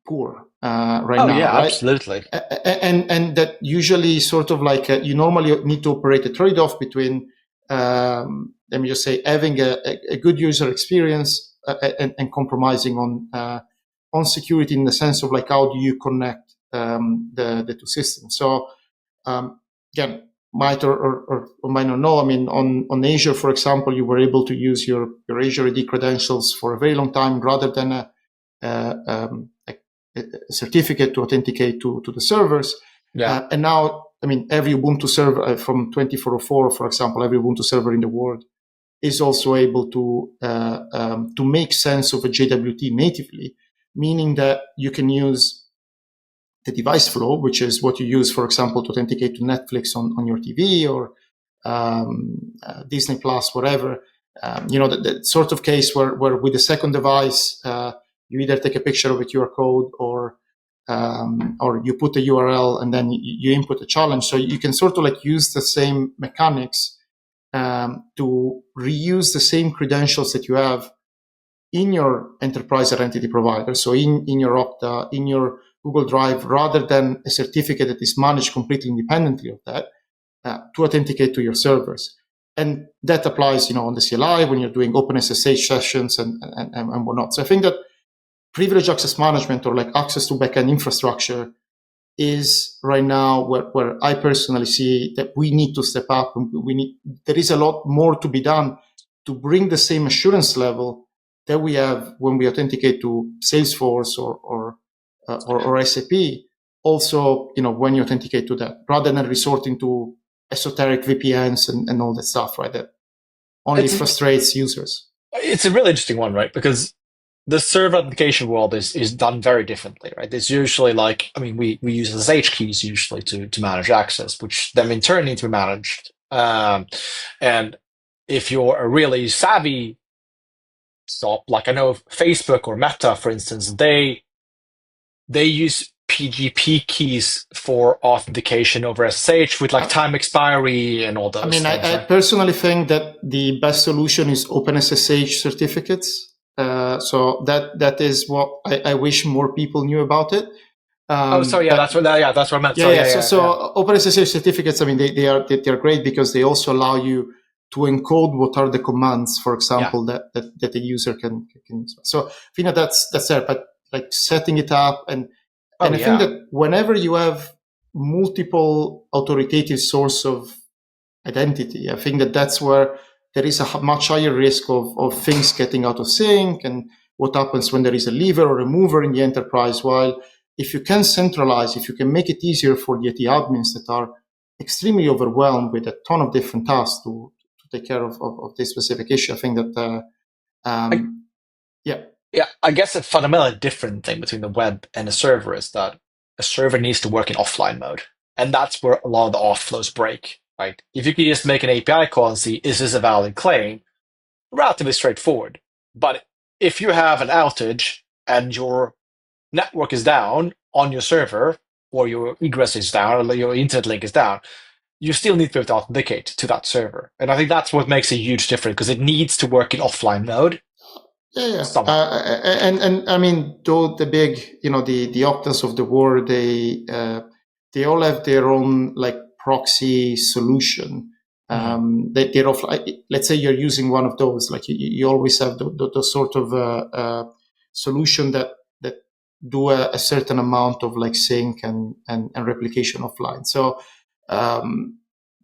poor right now. Yeah, right? Absolutely. And that usually sort of like you normally need to operate a trade-off between, let me just say, having a good user experience and compromising on security in the sense of like how do you connect the two systems. So again, might or might not know, I mean, on Azure, for example, you were able to use your Azure AD credentials for a very long time rather than a certificate to authenticate to the servers. And now, I mean, every Ubuntu server from 2404, for example, every Ubuntu server in the world is also able to make sense of a JWT natively, meaning that you can use the device flow, which is what you use, for example, to authenticate to Netflix on your TV or Disney Plus, whatever. The sort of case where with the second device, you either take a picture of a QR code or you put a URL and then you input a challenge. So you can sort of like use the same mechanics to reuse the same credentials that you have in your enterprise identity provider. So in your Okta, in your Google Drive, rather than a certificate that is managed completely independently of that, to authenticate to your servers. And that applies, on the CLI when you're doing OpenSSH sessions and whatnot. So I think that privileged access management or like access to backend infrastructure is right now where I personally see that we need to step up. There is a lot more to be done to bring the same assurance level that we have when we authenticate to Salesforce or SAP. Also, when you authenticate to that, rather than resorting to esoteric VPNs and all that stuff, right? That only frustrates users. It's a really interesting one, right? Because the server application world is done very differently, right? It's usually like, I mean, we use SSH keys usually to manage access, which then in turn need to be managed. And if you're a really savvy shop, like I know Facebook or Meta, for instance, they use PGP keys for authentication over SSH with like time expiry and all those things. I personally think that the best solution is OpenSSH certificates. So that is what I wish more people knew about it. That's what I meant. So OpenSSH certificates, they are great because they also allow you to encode what are the commands, for example, that the user can use. So I think that's there, but like setting it up and I think that whenever you have multiple authoritative source of identity, I think that that's where there is a much higher risk of things getting out of sync and what happens when there is a leaver or a mover in the enterprise. While if you can centralize, if you can make it easier for the IT admins that are extremely overwhelmed with a ton of different tasks to take care of this specific issue, I think that, Yeah, I guess a fundamentally different thing between the web and a server is that a server needs to work in offline mode. And that's where a lot of the auth flows break, right? If you can just make an API call and see, is this a valid claim? Relatively straightforward. But if you have an outage and your network is down on your server, or your egress is down, or your internet link is down, you still need to be able to authenticate to that server. And I think that's what makes a huge difference, because it needs to work in offline mode. Yeah. And I mean, though the big, the Optans of the world, they all have their own like proxy solution. They're offline. Let's say you're using one of those, like you always have the sort of solution that do a certain amount of like sync and replication offline. So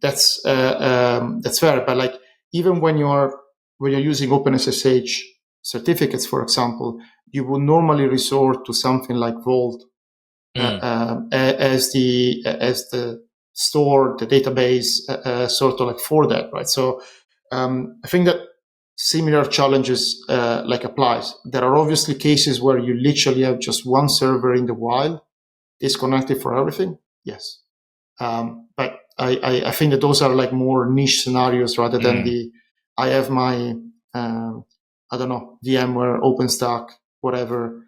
that's fair. But like even when you're using OpenSSH certificates, for example, you would normally resort to something like Vault as the store, the database, sort of like for that, right? So I think that similar challenges like applies. There are obviously cases where you literally have just one server in the wild disconnected for everything. Yes, but I think that those are like more niche scenarios rather than I have my I don't know, VMware, OpenStack, whatever,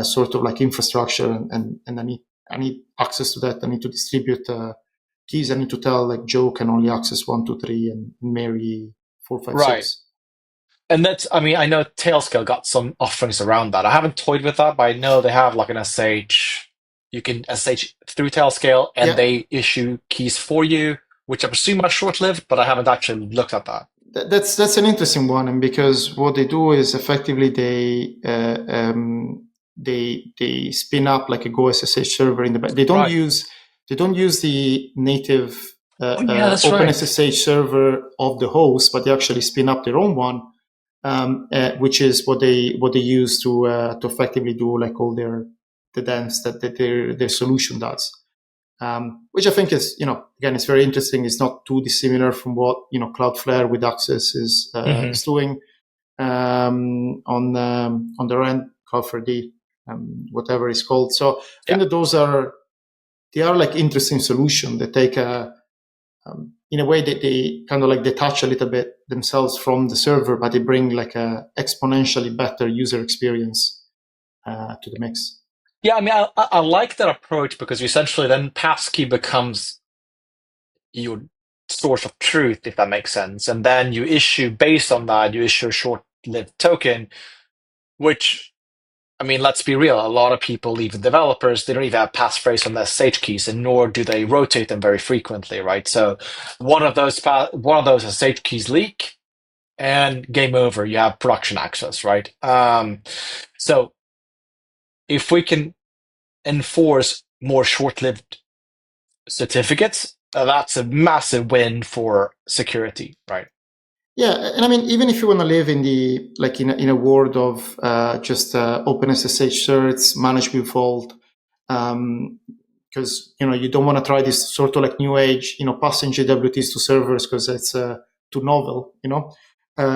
sort of like infrastructure, and I need access to that. I need to distribute keys. I need to tell like Joe can only access 1, 2, 3, and Mary 4, 5, 6. And that's, I know Tailscale got some offerings around that. I haven't toyed with that, but I know they have like an SH. You can SH through Tailscale, and they issue keys for you, which I presume are short-lived, but I haven't actually looked at that. That's an interesting one, and because what they do is effectively they spin up like a Go SSH server in the back. They don't use the native OpenSSH server of the host, but they actually spin up their own one, which is what they use to effectively do like all the dance that their solution does. Which I think is, again, it's very interesting. It's not too dissimilar from what, Cloudflare with Access is doing on their end, Cloud4D, whatever it's called. So I think that they are like interesting solutions that take in a way that they kind of like detach a little bit themselves from the server, but they bring like a exponentially better user experience to the mix. Yeah, I like that approach, because essentially then Passkey becomes your source of truth, if that makes sense. And then you issue, based on that, you issue a short-lived token, which, let's be real, a lot of people, even developers, they don't even have passphrase on their SSH keys, and nor do they rotate them very frequently, right? So one of those SSH keys leak, and game over, you have production access, right? So if we can enforce more short-lived certificates, that's a massive win for security, right? Yeah, and even if you want to live in the in a world of just OpenSSH certs managed with Vault, because you don't want to try this sort of like new age, passing JWTs to servers because it's too novel,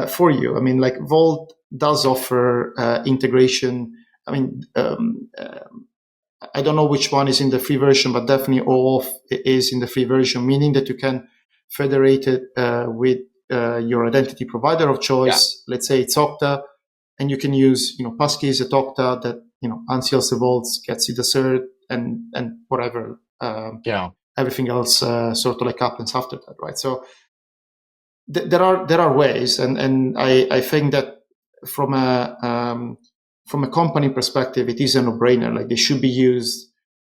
for you. Like Vault does offer integration. I don't know which one is in the free version, but definitely OAuth is in the free version, meaning that you can federate it with your identity provider of choice. Yeah. Let's say it's Okta, and you can use, Passkeys at Okta that, unseals the vaults, gets you the cert, and whatever everything else sort of like happens after that, right? So there are ways, and I think that from a company perspective, it is a no-brainer. Like they should be used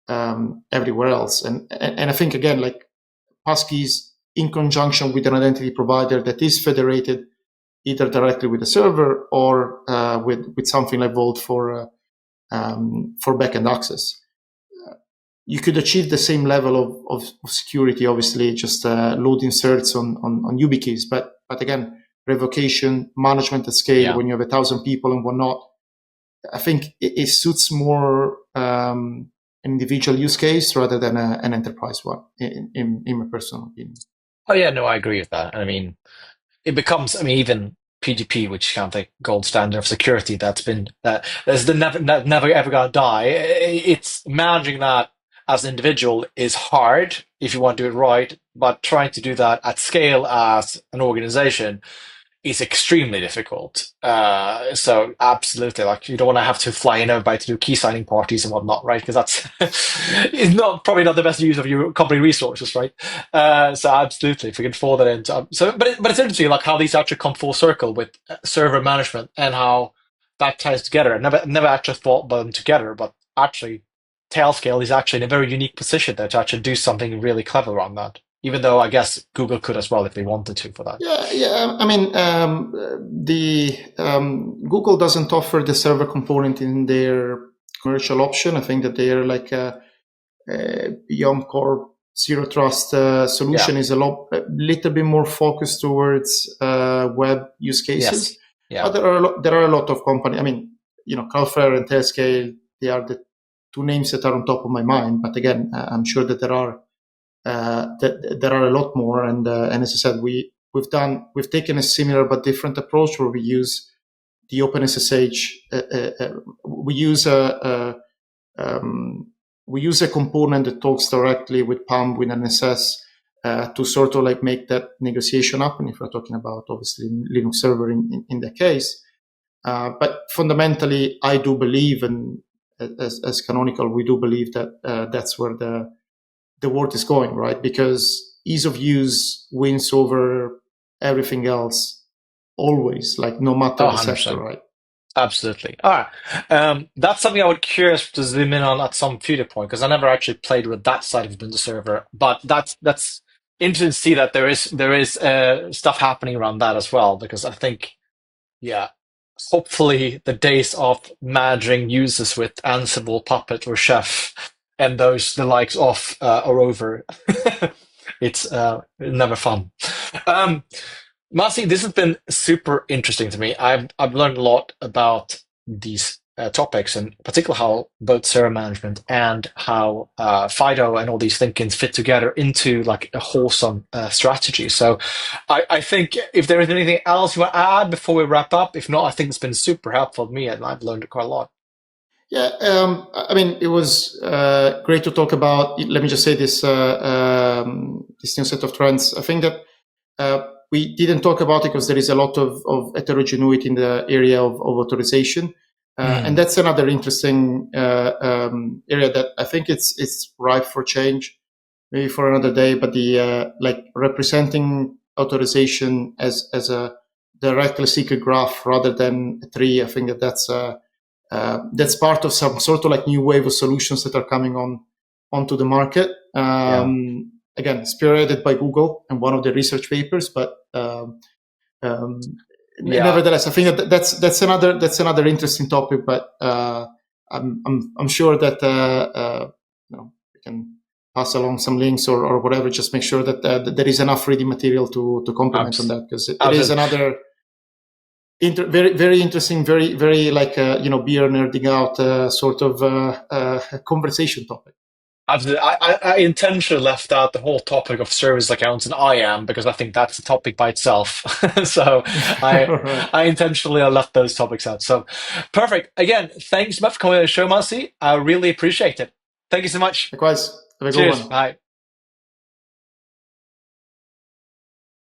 everywhere else, and I think again, like Passkeys in conjunction with an identity provider that is federated either directly with the server or with something like Vault for backend access. You could achieve the same level of security, obviously, just load inserts on YubiKeys. But again, revocation, management at scale, when you have 1,000 people and whatnot, I think it suits more an individual use case rather than an enterprise one, in my personal opinion. Oh yeah, no, I agree with that. I mean, it becomes, I mean, even PGP, which is kind of the gold standard of security, that's never ever gonna die. It's managing that as an individual is hard if you want to do it right, but trying to do that at scale as an organization is extremely difficult. So absolutely, like you don't want to have to fly in everybody to do key signing parties and whatnot, right? Because that's is probably not the best use of your company resources, right? So absolutely, if we can fold that into but it's interesting, like how these actually come full circle with server management and how that ties together. I never actually thought about them together, but actually, Tailscale is actually in a very unique position there to actually do something really clever on that. Even though I guess Google could as well if they wanted to for that. Yeah. I mean, Google doesn't offer the server component in their commercial option. I think that they're like a beyond core zero trust solution is a little bit more focused towards web use cases. Yes. Yeah. But there are a lot of companies. I mean, Cloudflare and Tailscale, they are the two names that are on top of my mind. But again, I'm sure that there are a lot more. And as I said, we've taken a similar but different approach where we use the OpenSSH. We use a component that talks directly with PAM with NSS to sort of like make that negotiation happen. If we're talking about obviously Linux server in that case, but fundamentally, I do believe, and as Canonical, we do believe that that's where the world is going, right? Because ease of use wins over everything else always, like no matter the sector, right? Absolutely. All right. That's something I would curious to zoom in on at some future point, because I never actually played with that side of the server. But that's interesting to see that there is stuff happening around that as well, because I think, hopefully the days of managing users with Ansible, Puppet, or Chef and the likes of are over. It's never fun. Massi, this has been super interesting to me. I've learned a lot about these topics, and particularly how both server management and how FIDO and all these thinkings fit together into like a wholesome strategy. So I think if there is anything else you want to add before we wrap up, if not, I think it's been super helpful to me, and I've learned quite a lot. Yeah, I mean, it was great to talk about. Let me just say this new set of trends. I think that we didn't talk about it because there is a lot of heterogeneity in the area of authorization, and that's another interesting area that I think it's ripe for change, maybe for another day. But the like representing authorization as a directly secret graph rather than a tree, I think that's part of some sort of like new wave of solutions that are coming onto the market. Again, spearheaded by Google and one of the research papers, but nevertheless, I think that's another interesting topic. But I'm sure that we can pass along some links or whatever. Just make sure that there is enough ready material to complement on that, because it is another. Very, very interesting, very, very like beer nerding out sort of conversation topic. Absolutely. I intentionally left out the whole topic of service accounts and IAM because I think that's a topic by itself. So I intentionally left those topics out. So perfect. Again, thanks so much for coming on the show, Massi. I really appreciate it. Thank you so much. Likewise. Have a good Cheers. one. Bye.